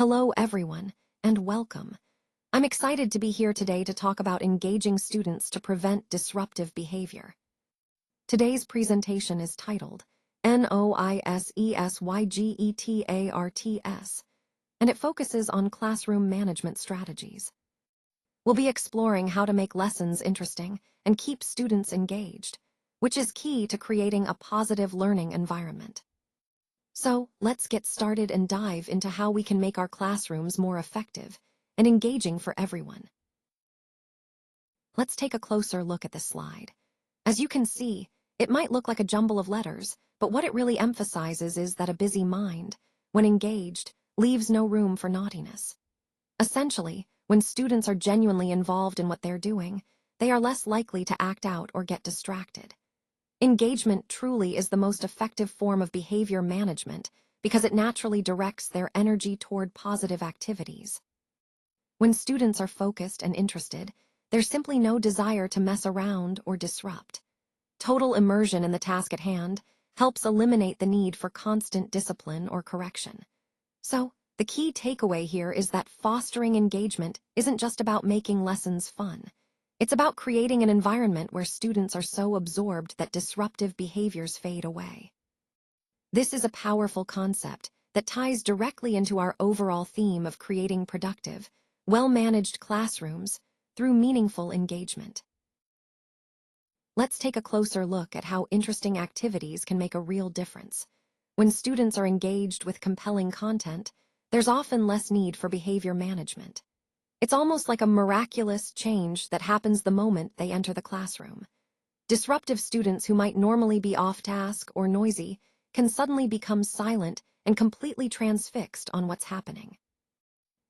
Hello everyone, and welcome. I'm excited to be here today to talk about engaging students to prevent disruptive behavior. Today's presentation is titled NOISESYGETARTS, and it focuses on classroom management strategies. We'll be exploring how to make lessons interesting and keep students engaged, which is key to creating a positive learning environment. So, let's get started and dive into how we can make our classrooms more effective and engaging for everyone. Let's take a closer look at this slide. As you can see, it might look like a jumble of letters, but what it really emphasizes is that a busy mind, when engaged, leaves no room for naughtiness. Essentially, when students are genuinely involved in what they're doing, they are less likely to act out or get distracted. Engagement truly is the most effective form of behavior management because it naturally directs their energy toward positive activities. When students are focused and interested, there's simply no desire to mess around or disrupt. Total immersion in the task at hand helps eliminate the need for constant discipline or correction. So, the key takeaway here is that fostering engagement isn't just about making lessons fun. It's about creating an environment where students are so absorbed that disruptive behaviors fade away. This is a powerful concept that ties directly into our overall theme of creating productive, well-managed classrooms through meaningful engagement. Let's take a closer look at how interesting activities can make a real difference. When students are engaged with compelling content, there's often less need for behavior management. It's almost like a miraculous change that happens the moment they enter the classroom. Disruptive students who might normally be off task or noisy can suddenly become silent and completely transfixed on what's happening.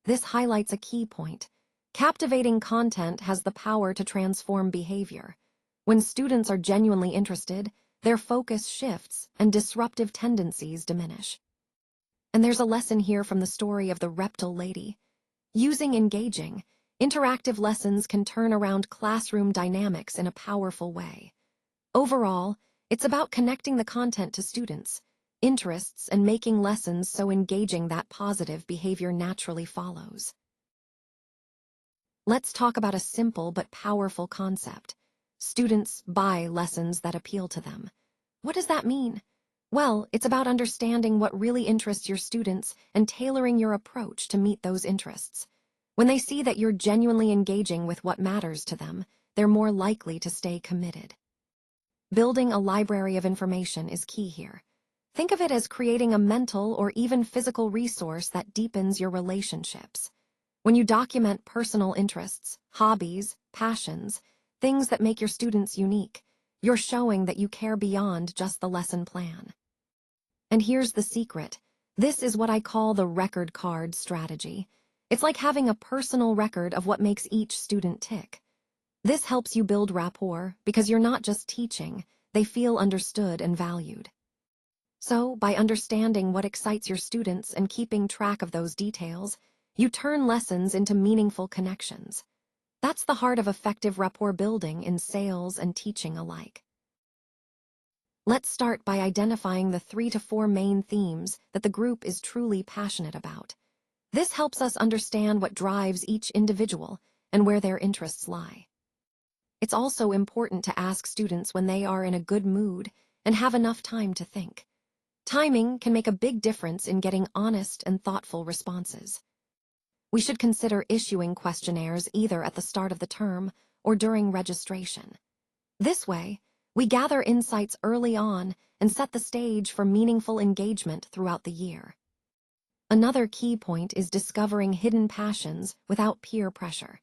This highlights a key point. Captivating content has the power to transform behavior. When students are genuinely interested, their focus shifts and disruptive tendencies diminish. And there's a lesson here from the story of the Reptile Lady. Using engaging, interactive lessons can turn around classroom dynamics in a powerful way. Overall, it's about connecting the content to students' interests and making lessons so engaging that positive behavior naturally follows. Let's talk about a simple but powerful concept. Students buy lessons that appeal to them. What does that mean? Well, it's about understanding what really interests your students and tailoring your approach to meet those interests. When they see that you're genuinely engaging with what matters to them, they're more likely to stay committed. Building a library of information is key here. Think of it as creating a mental or even physical resource that deepens your relationships. When you document personal interests, hobbies, passions, things that make your students unique, you're showing that you care beyond just the lesson plan. And here's the secret. This is what I call the record card strategy. It's like having a personal record of what makes each student tick. This helps you build rapport because you're not just teaching, they feel understood and valued. So, by understanding what excites your students and keeping track of those details, you turn lessons into meaningful connections. That's the heart of effective rapport building in sales and teaching alike. Let's start by identifying the 3 to 4 main themes that the group is truly passionate about. This helps us understand what drives each individual and where their interests lie. It's also important to ask students when they are in a good mood and have enough time to think. Timing can make a big difference in getting honest and thoughtful responses. We should consider issuing questionnaires either at the start of the term or during registration. This way, we gather insights early on and set the stage for meaningful engagement throughout the year. Another key point is discovering hidden passions without peer pressure.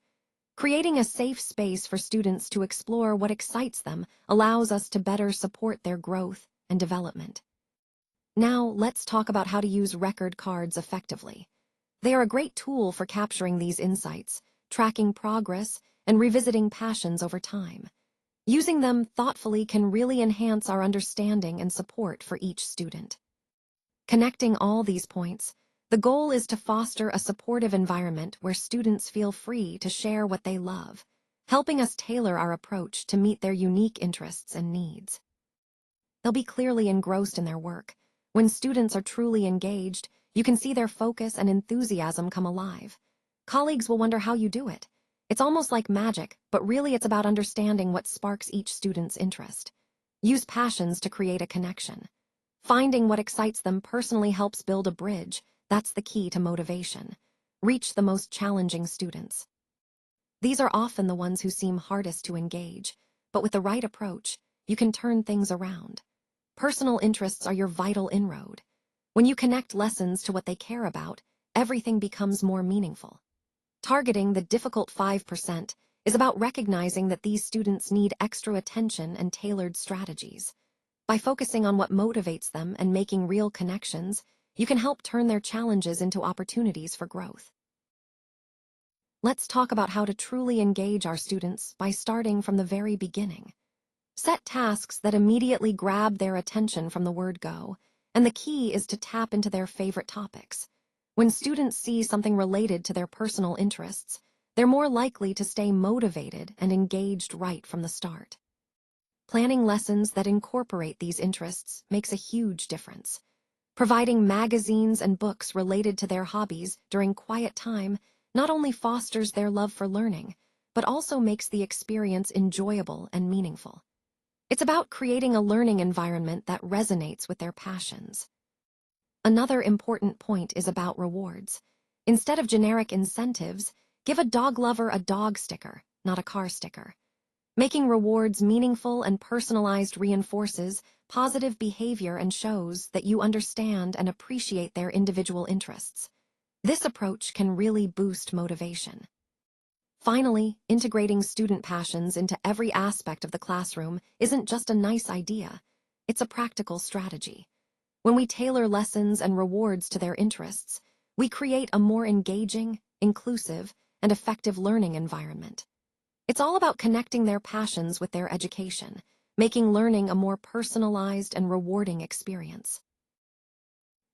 Creating a safe space for students to explore what excites them allows us to better support their growth and development. Now, let's talk about how to use record cards effectively. They are a great tool for capturing these insights, tracking progress, and revisiting passions over time. Using them thoughtfully can really enhance our understanding and support for each student. Connecting all these points, the goal is to foster a supportive environment where students feel free to share what they love, helping us tailor our approach to meet their unique interests and needs. They'll be clearly engrossed in their work. When students are truly engaged, You can see their focus and enthusiasm come alive. Colleagues will wonder how you do it. It's almost like magic, but really it's about understanding what sparks each student's interest. Use passions to create a connection. Finding what excites them personally helps build a bridge. That's the key to motivation. Reach the most challenging students. These are often the ones who seem hardest to engage, but with the right approach, you can turn things around. Personal interests are your vital inroad. When you connect lessons to what they care about, everything becomes more meaningful. Targeting the difficult 5% is about recognizing that these students need extra attention and tailored strategies. By focusing on what motivates them and making real connections, you can help turn their challenges into opportunities for growth. Let's talk about how to truly engage our students by starting from the very beginning. Set tasks that immediately grab their attention from the word go, and the key is to tap into their favorite topics. When students see something related to their personal interests, they're more likely to stay motivated and engaged right from the start. Planning lessons that incorporate these interests makes a huge difference. Providing magazines and books related to their hobbies during quiet time not only fosters their love for learning, but also makes the experience enjoyable and meaningful. It's about creating a learning environment that resonates with their passions. Another important point is about rewards. Instead of generic incentives, give a dog lover a dog sticker, not a car sticker. Making rewards meaningful and personalized reinforces positive behavior and shows that you understand and appreciate their individual interests. This approach can really boost motivation. Finally, integrating student passions into every aspect of the classroom isn't just a nice idea, it's a practical strategy. When we tailor lessons and rewards to their interests, we create a more engaging, inclusive, and effective learning environment. It's all about connecting their passions with their education, making learning a more personalized and rewarding experience.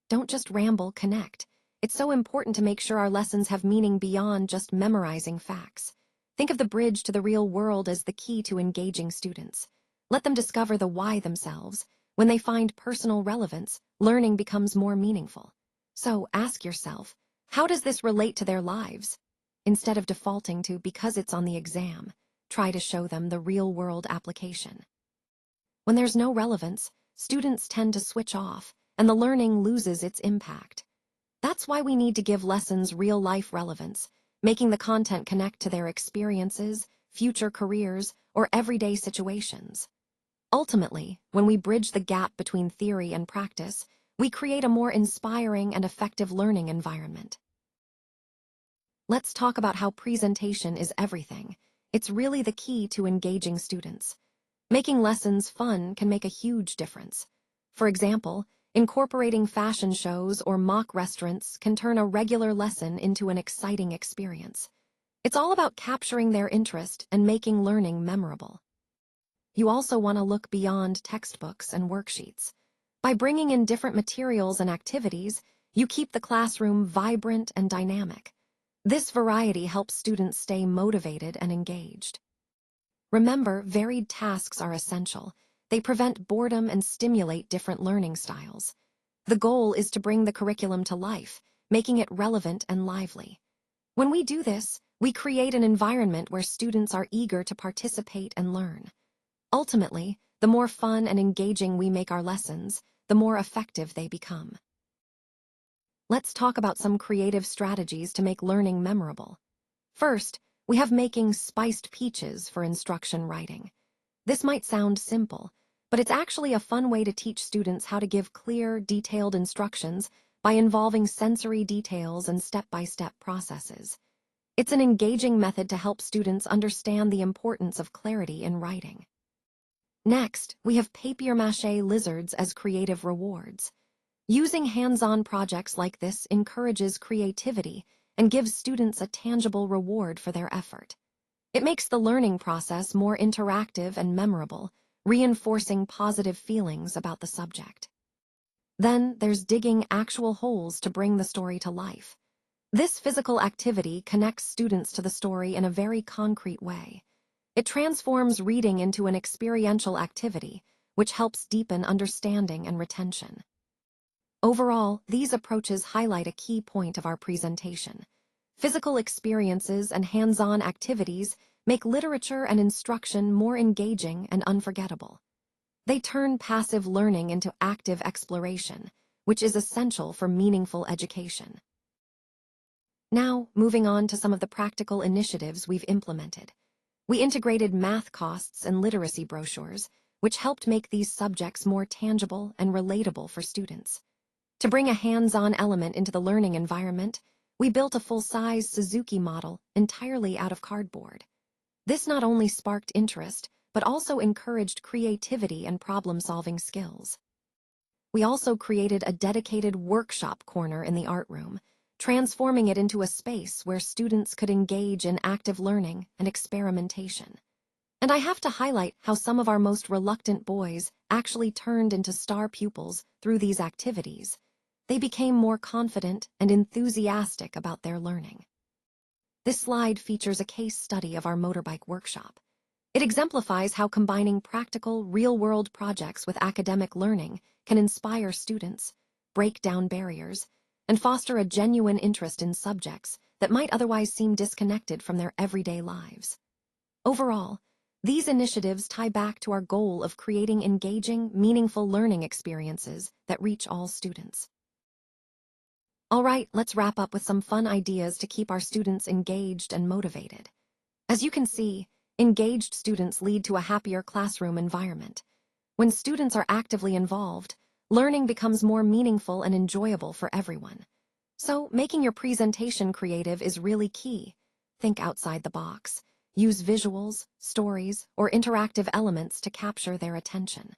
Don't just ramble, connect. It's so important to make sure our lessons have meaning beyond just memorizing facts. Think of the bridge to the real world as the key to engaging students. Let them discover the why themselves. When they find personal relevance, learning becomes more meaningful. So ask yourself, how does this relate to their lives? Instead of defaulting to because it's on the exam, try to show them the real-world application. When there's no relevance, students tend to switch off, and the learning loses its impact. That's why we need to give lessons real-life relevance, making the content connect to their experiences, future careers, or everyday situations. Ultimately, when we bridge the gap between theory and practice, we create a more inspiring and effective learning environment. Let's talk about how presentation is everything. It's really the key to engaging students. Making lessons fun can make a huge difference. For example, incorporating fashion shows or mock restaurants can turn a regular lesson into an exciting experience. It's all about capturing their interest and making learning memorable. You also want to look beyond textbooks and worksheets. By bringing in different materials and activities, you keep the classroom vibrant and dynamic. This variety helps students stay motivated and engaged. Remember, varied tasks are essential. They prevent boredom and stimulate different learning styles. The goal is to bring the curriculum to life, making it relevant and lively. When we do this, we create an environment where students are eager to participate and learn. Ultimately, the more fun and engaging we make our lessons, the more effective they become. Let's talk about some creative strategies to make learning memorable. First, we have making spiced peaches for instruction writing. This might sound simple, but it's actually a fun way to teach students how to give clear, detailed instructions by involving sensory details and step-by-step processes. It's an engaging method to help students understand the importance of clarity in writing. Next, we have papier-mâché lizards as creative rewards. Using hands-on projects like this encourages creativity and gives students a tangible reward for their effort. It makes the learning process more interactive and memorable, reinforcing positive feelings about the subject. Then there's digging actual holes to bring the story to life. This physical activity connects students to the story in a very concrete way. It transforms reading into an experiential activity, which helps deepen understanding and retention. Overall, these approaches highlight a key point of our presentation. Physical experiences and hands-on activities make literature and instruction more engaging and unforgettable. They turn passive learning into active exploration, which is essential for meaningful education. Now, moving on to some of the practical initiatives we've implemented. We integrated math costs and literacy brochures, which helped make these subjects more tangible and relatable for students. To bring a hands-on element into the learning environment, we built a full-size Suzuki model entirely out of cardboard. This not only sparked interest, but also encouraged creativity and problem-solving skills. We also created a dedicated workshop corner in the art room, transforming it into a space where students could engage in active learning and experimentation. And I have to highlight how some of our most reluctant boys actually turned into star pupils through these activities. They became more confident and enthusiastic about their learning. This slide features a case study of our motorbike workshop. It exemplifies how combining practical, real-world projects with academic learning can inspire students, break down barriers, and foster a genuine interest in subjects that might otherwise seem disconnected from their everyday lives. Overall, these initiatives tie back to our goal of creating engaging, meaningful learning experiences that reach all students. All right, let's wrap up with some fun ideas to keep our students engaged and motivated. As you can see, engaged students lead to a happier classroom environment. When students are actively involved, learning becomes more meaningful and enjoyable for everyone. So, making your presentation creative is really key. Think outside the box. Use visuals, stories, or interactive elements to capture their attention.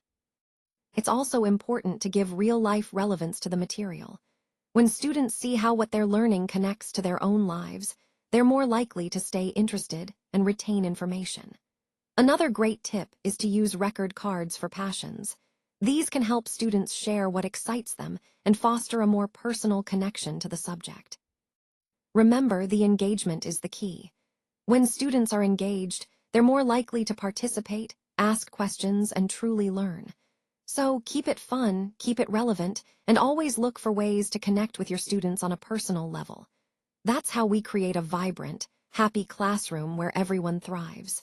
It's also important to give real-life relevance to the material. When students see how what they're learning connects to their own lives, they're more likely to stay interested and retain information. Another great tip is to use record cards for passions. These can help students share what excites them and foster a more personal connection to the subject. Remember, the engagement is the key. When students are engaged, they're more likely to participate, ask questions, and truly learn. So keep it fun, keep it relevant, and always look for ways to connect with your students on a personal level. That's how we create a vibrant, happy classroom where everyone thrives.